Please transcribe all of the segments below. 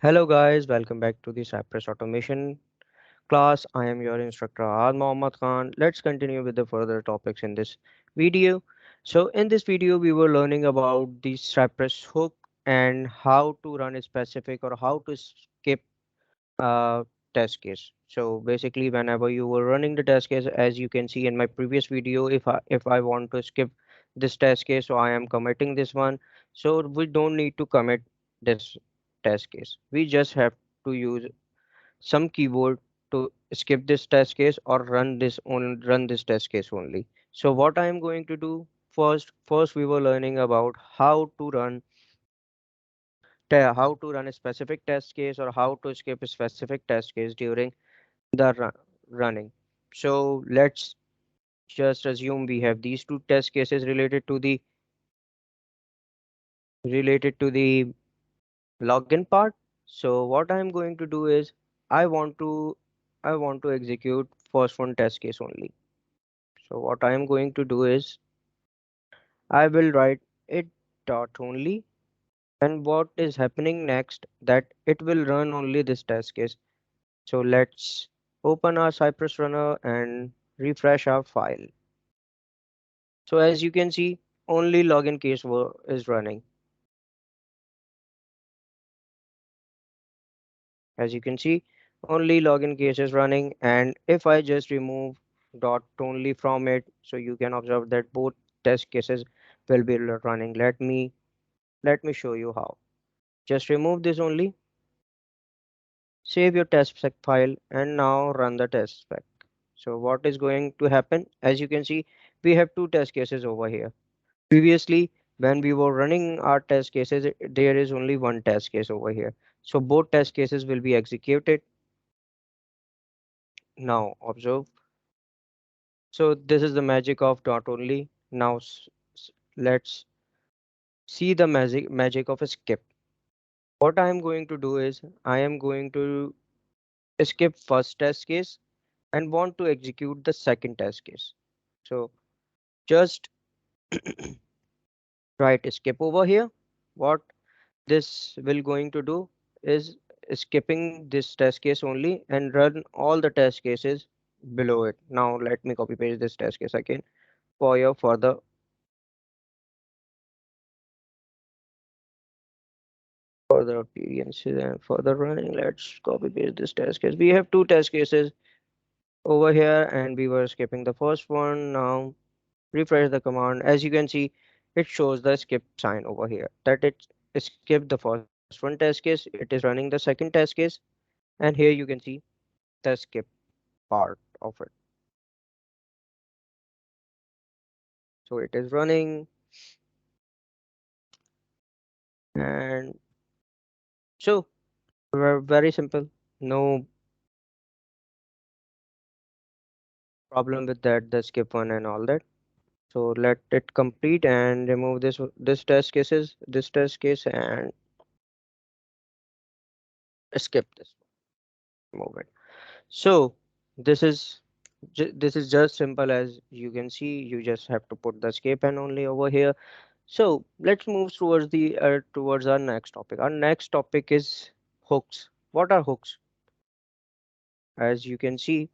Hello guys, welcome back to the Cypress Automation class. I am your instructor Ahad Mohammad Khan. Let's continue with the further topics in this video. So in this video we were learning about the Cypress hook and how to run a specific or how to skip a test case. So basically whenever you were running the test case, as you can see in my previous video, if I want to skip this test case, so I am committing this one. So we don't need to commit this test case. We just have to use some keyboard to skip this test case or run this test case only. So what I am going to do first we were learning about how to run a specific test case or how to skip a specific test case during the running. So let's just assume we have these two test cases related to the login part. So what I'm going to do is I want to I want to execute first one test case only. So what I am going to do is I will write it dot only, and what is happening next that it will run only this test case. So let's open our Cypress runner and refresh our file. So as you can see, only login case is running. As you can see, only login case is running, and if I just remove dot only from it, so you can observe that both test cases will be running. Let me show you how. Just remove this only, save your test spec file, and now run the test spec. So what is going to happen? As you can see, we have two test cases over here. Previously, when we were running our test cases, there is only one test case over here. So both test cases will be executed. Now observe. So this is the magic of dot only. Now let's see the magic of a skip. What I am going to do is I am going to skip first test case and want to execute the second test case. So just write skip over here. What this will going to do is skipping this test case only and run all the test cases below it. Now let me copy paste this test case again for your further appearances and further running. Let's copy paste this test case. We have two test cases over here and we were skipping the first one. Now refresh the command. As you can see, it shows the skip sign over here that it skipped the first one test case. It is running the second test case, and here you can see the skip part of it. So it is running, and so very simple. No problem with that, the skip one and all that. So let it complete and remove this test case and skip this movement. So this is this is just simple. As you can see, you just have to put the skip and only over here. So let's move towards our next topic. Our next topic is hooks. What are hooks? As you can see,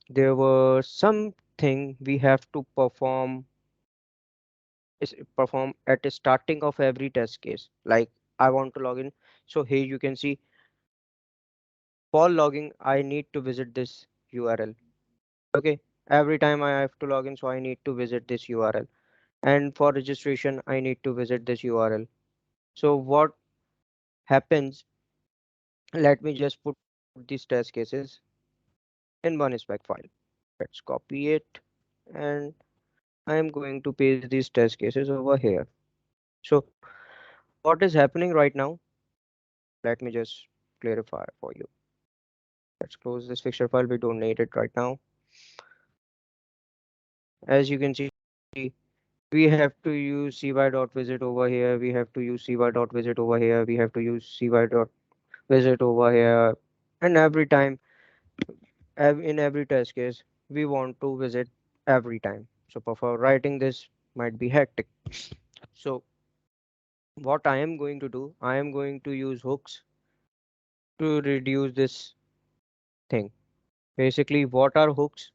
there were something we have to perform at the starting of every test case. Like I want to log in. So here you can see for logging, I need to visit this URL. Okay. Every time I have to log in, so I need to visit this URL. And for registration, I need to visit this URL. So what happens? Let me just put these test cases in one spec file. Let's copy it and I am going to paste these test cases over here. So what is happening right now? Let me just clarify for you. Let's close this fixture file. We don't need it right now. As you can see, we have to use cy.visit over here. We have to use cy.visit over here. We have to use cy.visit over here. And every time, in every test case, we want to visit every time. So for writing this might be hectic. So what I am going to do, I am going to use hooks to reduce this thing. Basically, what are hooks?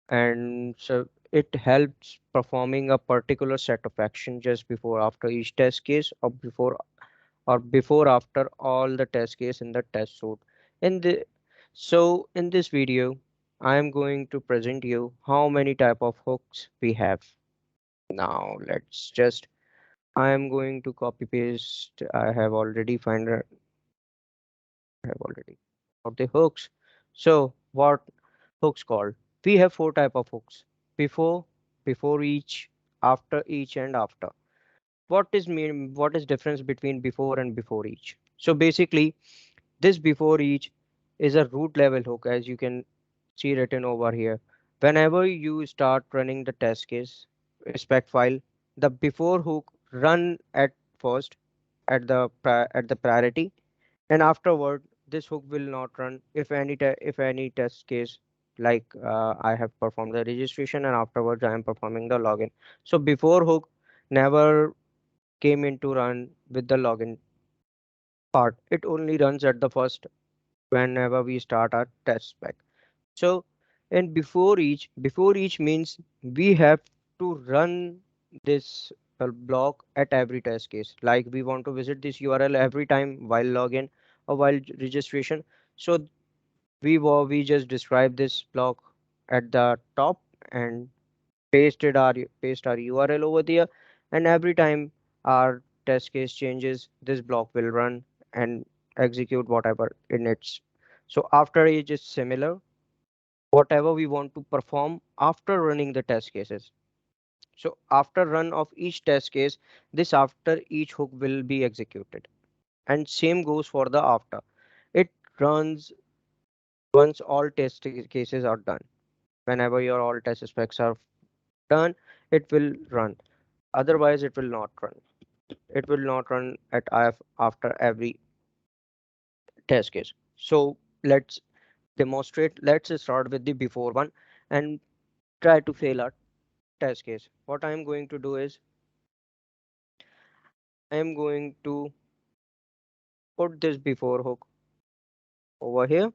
And so it helps performing a particular set of action just before after each test case, or before after all the test case in the test suite. In the in this video, I am going to present you how many type of hooks we have. Now let's just I am going to copy paste. I have already got the hooks. So what hooks called? We have four type of hooks: before, before each, after each, and after. What is difference between before and before each? So basically, this before each is a root level hook, as you can see written over here. Whenever you start running the test case spec file, the before hook run at first at the priority, and afterward this hook will not run if any test case, like I have performed the registration and afterwards I am performing the login. So before hook never came into run with the login part. It only runs at the first whenever we start our test spec. So, and before each means we have to run this block at every test case. Like we want to visit this URL every time while login or while registration. So we just describe this block at the top and paste our URL over there, and every time our test case changes, this block will run and execute whatever in its. So after each is similar, whatever we want to perform after running the test cases. So after run of each test case, this after each hook will be executed. And same goes for the after. It runs once all cases are done. Whenever your all test specs are done, it will run. Otherwise, it will not run. It will not run at IF after every test case. So let's demonstrate. Let's start with the before one and try to fail our test case. What I am going to do is I am going to put this before hook over here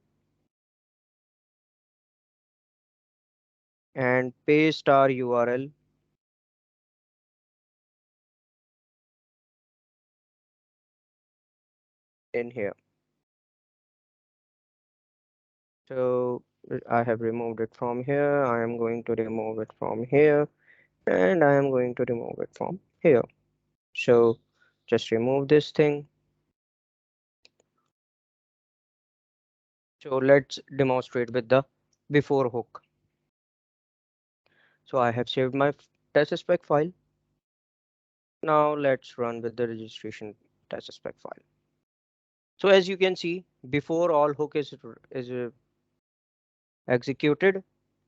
and paste our URL in here. So I have removed it from here. I am going to remove it from here, and I am going to remove it from here. So just remove this thing. So let's demonstrate with the before hook. So I have saved my test spec file. Now let's run with the registration test spec file. So as you can see, before all hook is executed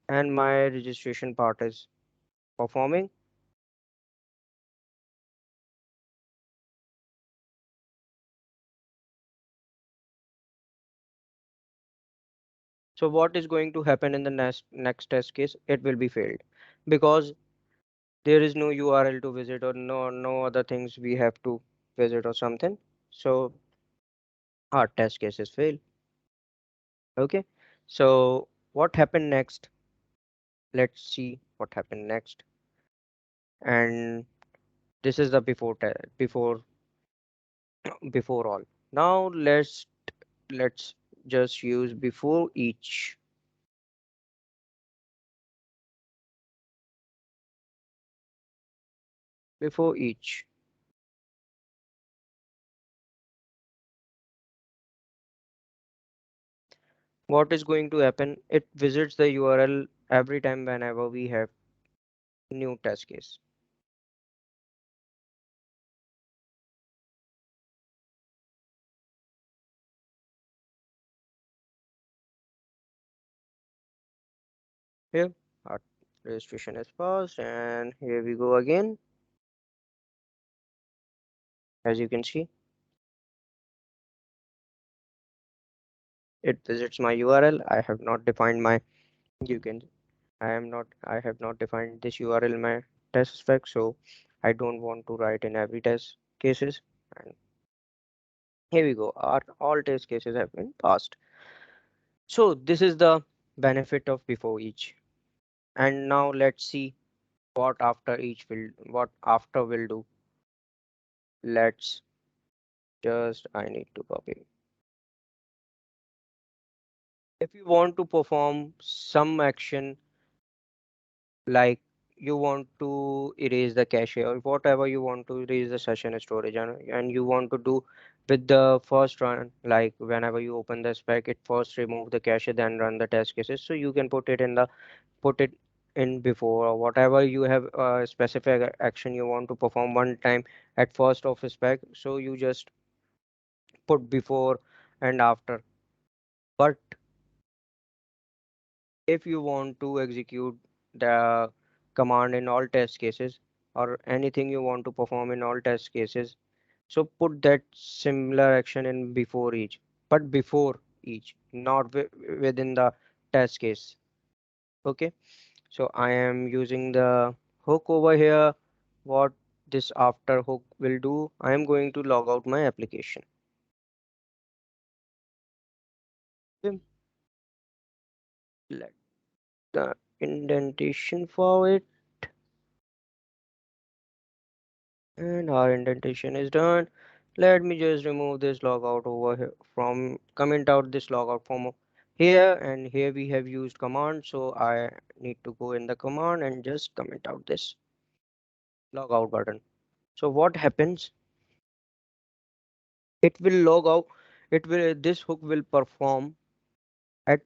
and my registration part is performing. So what is going to happen in the next test case? It will be failed because there is no URL to visit or no other things we have to visit or something. So our test cases fail. Okay. So what happened next? Let's see what happened next. And this is the before all. Now let's just use before each. What is going to happen? It visits the URL every time whenever we have new test case. Here, our registration is passed, and here we go again. As you can see, it visits my URL. I have not defined my, you can, I have not defined this URL in my test spec, so I don't want to write in every test cases. And Here we go. Our all test cases have been passed. So this is the benefit of before each. And now let's see what after will do. Let's just I need to copy. If you want to perform some action like you want to erase the cache or whatever you want to erase the session storage and you want to do with the first run, like whenever you open the spec, it first remove the cache then run the test cases, so you can put it in before or whatever you have a specific action you want to perform one time at first of a spec, so you just put before and after. But if you want to execute the command in all test cases or anything you want to perform in all test cases, so put that similar action in before each, but before each, not within the test case. Okay, so I am using the hook over here. What this after hook will do, I am going to log out my application. Okay, let the indentation for it, and our indentation is done. Let me just remove this logout over here from comment out this logout from here, and here we have used command, so I need to go in the command and just comment out this logout button. So what happens, it will log out, it will this hook will perform at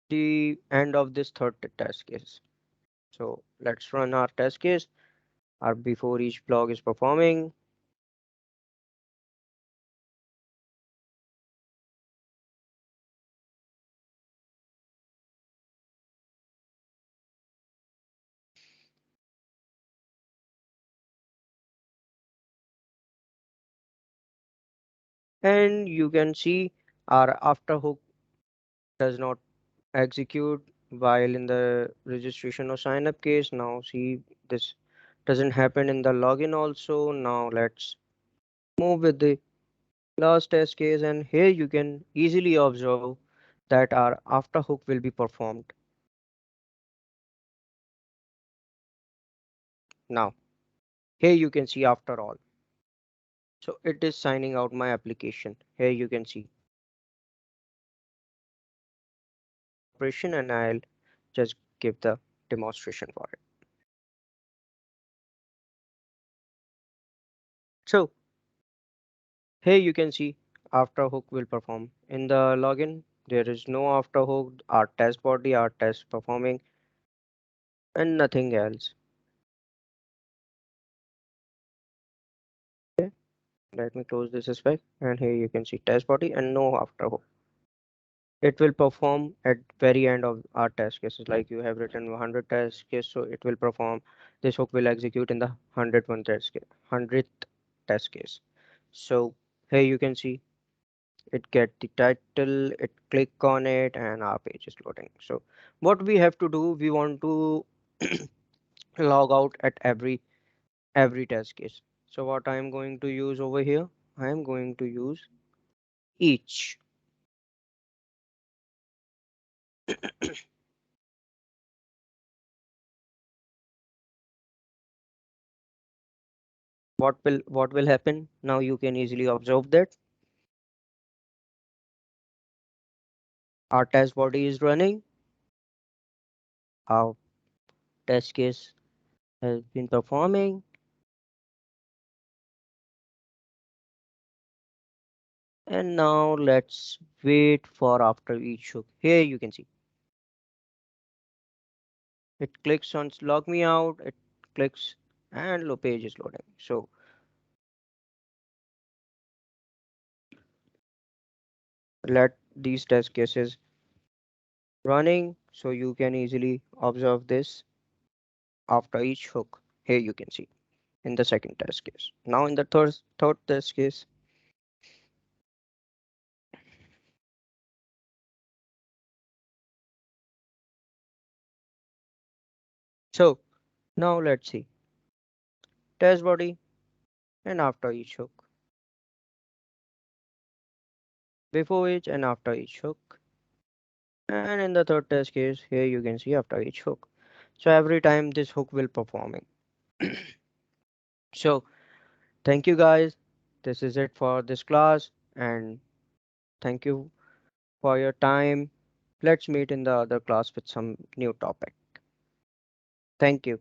the end of this third test case. So let's run our test case. Our before each block is performing, and you can see our after hook does not execute while in the registration or sign up case. Now see, this doesn't happen in the login also. Now let's move with the last test case, and here you can easily observe that our after hook will be performed. Now here you can see after all, so it is signing out my application. Here you can see operation, and I'll just give the demonstration for it. So here you can see afterhook will perform. In the login, there is no afterhook, our test body, our test performing, and nothing else. Okay, let me close this spec, and here you can see test body and no afterhook. It will perform at very end of our test cases. Like you have written 100 test case, so it will perform. This hook will execute in the 101 test case, 100th test case. So here you can see it get the title, it click on it, and our page is loading. So what we have to do, we want to log out at every test case. So what I am going to use over here, I am going to use each. What will happen now, you can easily observe that our test body is running, our test case has been performing, and now let's wait for after each hook. Here you can see it clicks on log me out, it clicks, and page is loading. So let these test cases running, so you can easily observe this after each hook. Here you can see in the second test case. Now in the third test case. So now let's see test body and after each hook. before each and after each hook. And in the third test case, here you can see after each hook. So every time this hook will performing. So thank you guys. This is it for this class, and thank you for your time. Let's meet in the other class with some new topic. Thank you.